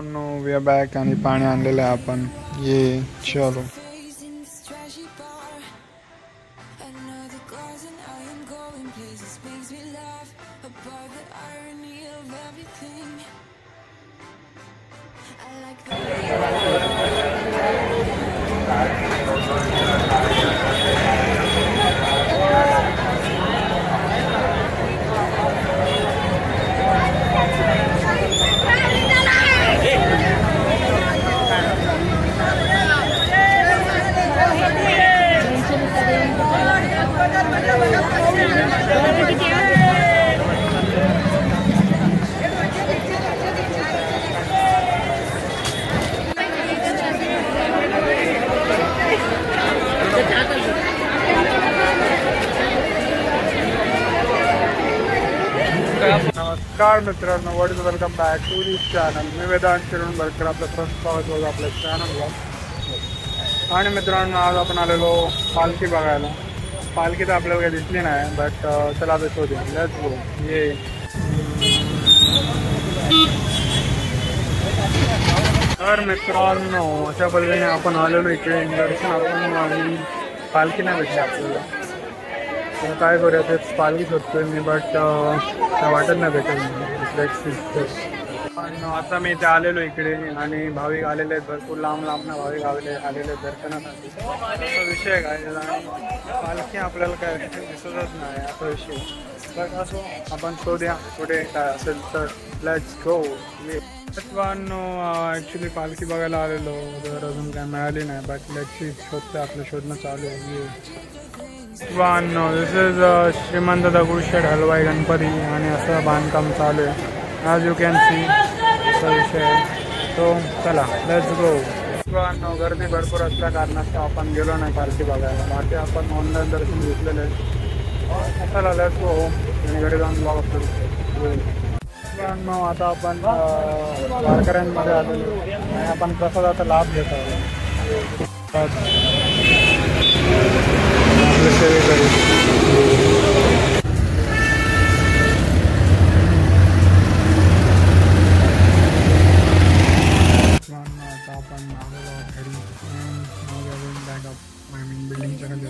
No we R back आणि पाणी आणलेलं आहे आपण. ये चलो. नमस्कार मित्रांनो, welcome back to this channel. मी वेदांत शिरोणबरकर, आपलं फर्स्ट स्वागत होतं आपल्या चॅनलवर. आणि मित्रांनो, आज आपण आलेलो पालखी बघायला. पालखी तर आपल्याला काही दिसली नाही, बट चला आता शोधू. Let's go. ये तर मित्रांनो, अशा पद्धतीने आपण आलेलो इकडे. दर्शन आपण पालखी नाही भेटली आपल्याला. तर काय करूया, तेच पालखी शोधतोय मी, बट काय वाटत नाही भेटेल. आता मी इथे आलेलो इकडे आणि भाविक आलेले आहेत, भरपूर लांब लांबना भाविक आलेले दर्शनासाठी. असा विषय काय, आणि पालखी आपल्याला काय दिसतच नाही असा विषय. बट असो, आपण शोधूया कुठे काय असेल तर. Let's go. मित्रांनो, ॲक्च्युली पालखी बघायला आलेलो, तर अजून काय मिळाली नाही. बट लेट्स शोधते, आपलं शोधणं चालू आहे. दिस इज श्रीमंत दगडूशेठ हलवाई गणपती आणि असं बांधकाम चालू आहे. ॲज यू कॅन सी असा विषय आहे. तो चला लेट्स गो. गर्दी भरपूर असल्या कारणास्तव आपण गेलो नाही पालखी बघायला. बाकी आपण ऑनलाईन दर्शन घेतलेलं आहे. चला लेट्स गो. आणि घरी जाऊन ब्लॉग करू. आता आपण वारकऱ्यांमध्ये आलेलो आणि आपण प्रसादाचा लाभ घेत आहोत. आता आपण आलेलो घरी. बिल्डिंगच्या खाली